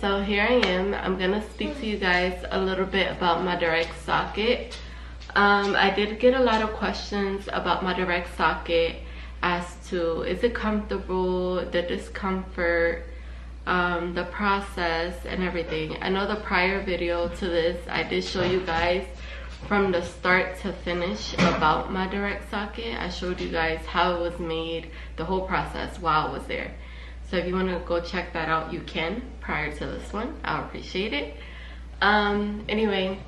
so here I am. I'm gonna speak to you guys a little bit about my direct socket. I did get a lot of questions about my direct socket as to is it comfortable, the discomfort, the process and everything. I know the prior video to this I did show you guys from the start to finish about my direct socket. I showed you guys how it was made, the whole process while I was there. So if you want to go check that out, you can prior to this one. I'll appreciate it. Anyway,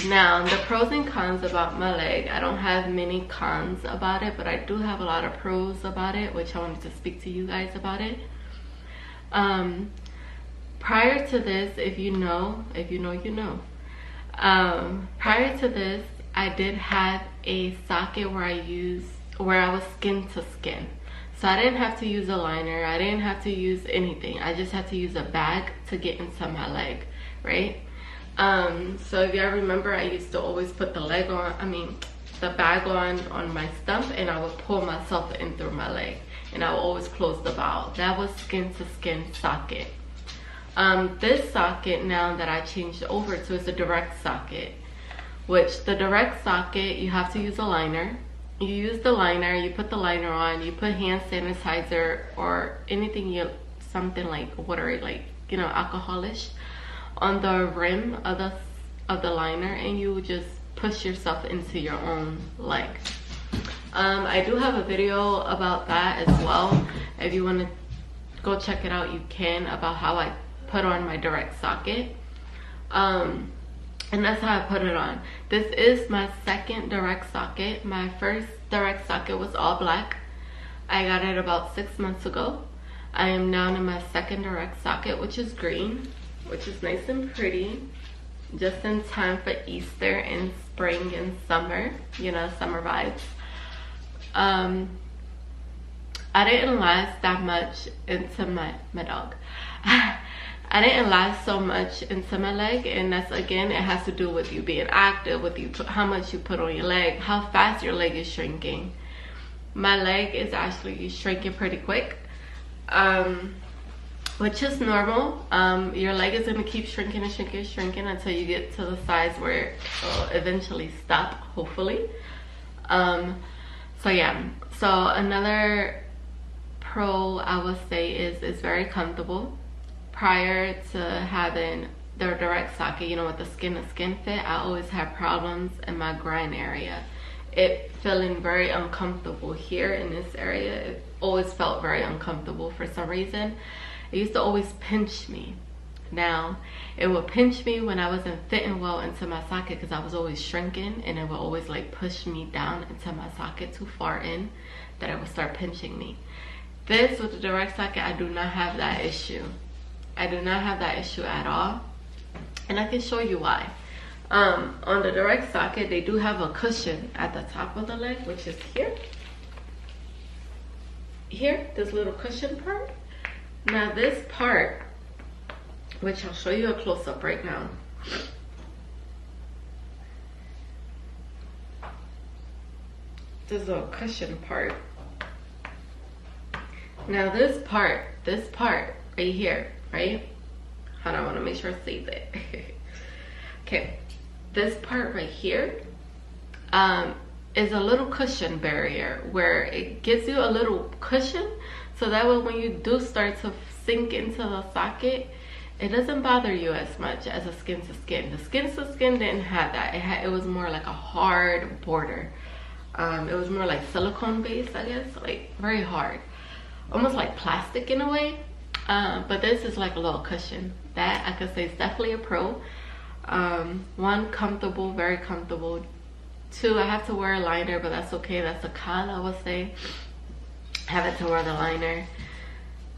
now the pros and cons about my leg. I don't have many cons about it, but I do have a lot of pros about it, which I wanted to speak to you guys about it. Prior to this, if you know, you know. Prior to this, I did have a socket where I was skin to skin. So I didn't have to use a liner, I didn't have to use anything. I just had to use a bag to get into my leg, right? So if y'all remember, I used to always put the bag on my stump, and I would pull myself in through my leg, and I would always close the valve. That was skin to skin socket. This socket now that I changed over to is a direct socket, which the direct socket, you have to use a liner. You use the liner, you put the liner on, you put hand sanitizer or anything, something like watery, like, you know, alcoholish on the rim of the liner, and you just push yourself into your own leg. I do have a video about that as well. If you want to go check it out, you can, about how I put on my direct socket. And that's how I put it on. This is my second direct socket. My first direct socket was all black. I got it about 6 months ago. I am now in my second direct socket, which is green, which is nice and pretty. Just in time for Easter and spring and summer, you know, summer vibes. I didn't last that much into my dog. I didn't last so much into my leg, and that's, again, it has to do with you being active, with you how much you put on your leg, how fast your leg is shrinking. My leg is actually shrinking pretty quick, which is normal. Your leg is going to keep shrinking and shrinking and shrinking until you get to the size where it will eventually stop, hopefully. So yeah, so another pro I would say is it's very comfortable. Prior to having the direct socket, you know, with the skin to skin fit, I always had problems in my groin area. It feeling very uncomfortable here in this area. It always felt very uncomfortable for some reason. It used to always pinch me. Now, it would pinch me when I wasn't fitting well into my socket because I was always shrinking, and it would always like push me down into my socket too far in that it would start pinching me. This, with the direct socket, I do not have that issue. I do not have that issue at all, and I can show you why. On the direct socket, they do have a cushion at the top of the leg, which is here, this little cushion part. Now this part, which I'll show you a close-up right now. This little cushion part. Now this part right here, right? Hold on, I want to make sure I see that. Okay, this part right here is a little cushion barrier where it gives you a little cushion, so that way when you do start to sink into the socket, it doesn't bother you as much as a skin to skin. The skin to skin didn't have that. It was more like a hard border. It was more like silicone based, I guess, like very hard, almost like plastic in a way. But this is like a little cushion. That I could say is definitely a pro. One, comfortable, very comfortable. Two, I have to wear a liner, but that's okay. That's a con, I would say, having to wear the liner.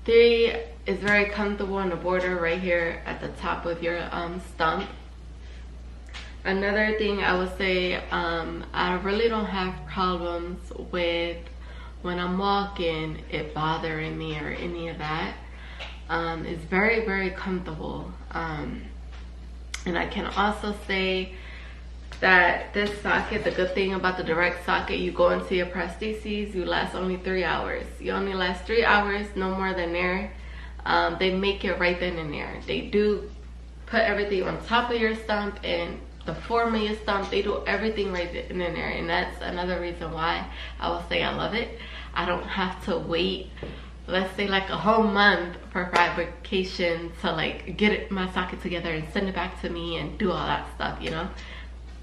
Three, is very comfortable on the border right here at the top of your stump. Another thing I would say, I really don't have problems with when I'm walking it bothering me or any of that. It's very, very comfortable. And I can also say that this socket, the good thing about the direct socket, you go into your prostheses, you last only 3 hours. You only last 3 hours, no more than there. They make it right then and there. They do put everything on top of your stump and the form of your stump. They do everything right then and there, and that's another reason why I will say I love it. I don't have to wait, let's say like a whole month for fabrication to like get my socket together and send it back to me and do all that stuff, you know.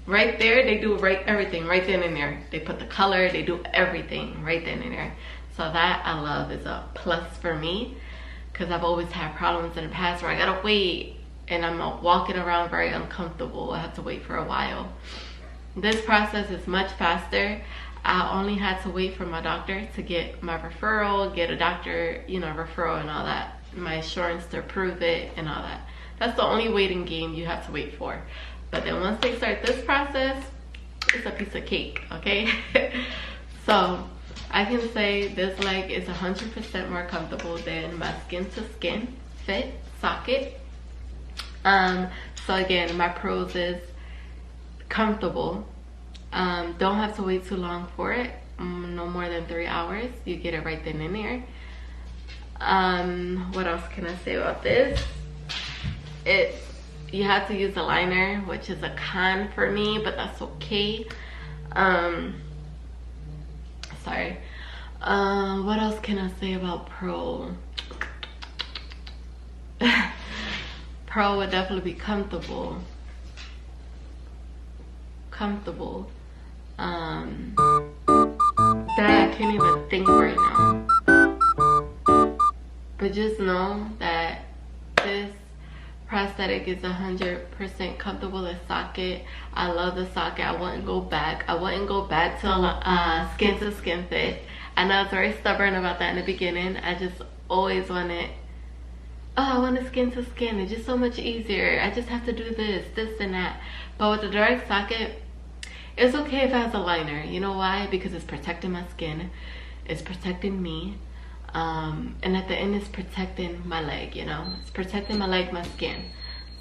Right there, they do everything right then and there. They put the color, they do everything right then and there. So that I love is a plus for me, because I've always had problems in the past where I gotta wait and I'm walking around very uncomfortable. I have to wait for a while. This process is much faster. I only had to wait for my doctor to get my referral, get a doctor, you know, referral and all that, my insurance to approve it and all that. That's the only waiting game you have to wait for. But then once they start this process, it's a piece of cake, okay? So I can say this leg is 100% more comfortable than my skin to skin fit socket. So again, my pros is comfortable. Don't have to wait too long for it, no more than 3 hours. You get it right then and there. What else can I say about this? You have to use a liner, which is a con for me, but that's okay. Sorry. What else can I say about Pro? Pro would definitely be comfortable. That I can't even think right now. But just know that this prosthetic is 100% comfortable. The socket, I love the socket. I wouldn't go back. I wouldn't go back to skin to skin fit. I know I was very stubborn about that in the beginning. I just always wanted, I want a skin to skin. It's just so much easier. I just have to do this and that. But with the direct socket, it's okay if it has a liner. You know why? Because it's protecting my skin. It's protecting me. And at the end, it's protecting my leg, you know? It's protecting my leg, my skin.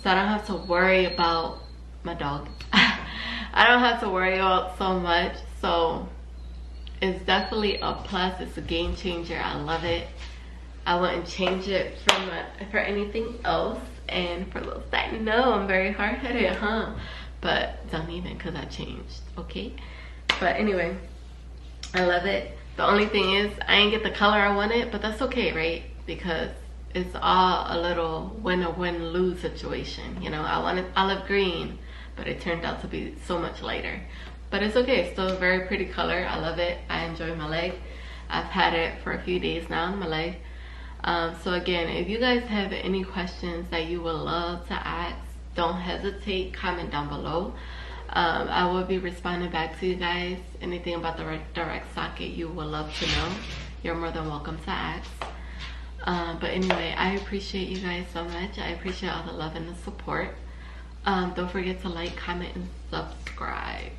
So I don't have to worry about my dog. I don't have to worry about so much. So it's definitely a plus. It's a game changer. I love it. I wouldn't change it for anything else. And for those that know, I'm very hard-headed, huh? But don't even, because I changed, okay? But anyway, I love it. The only thing is, I didn't get the color I wanted, but that's okay, right? Because it's all a little win-lose situation. You know, I wanted olive green, but it turned out to be so much lighter. But it's okay, it's still a very pretty color. I love it. I enjoy my leg. I've had it for a few days now on my leg. So again, if you guys have any questions that you would love to ask, don't hesitate, comment down below. I will be responding back to you guys. Anything about the direct socket you would love to know, you're more than welcome to ask. But anyway, I appreciate you guys so much. I appreciate all the love and the support. Don't forget to like, comment, and subscribe.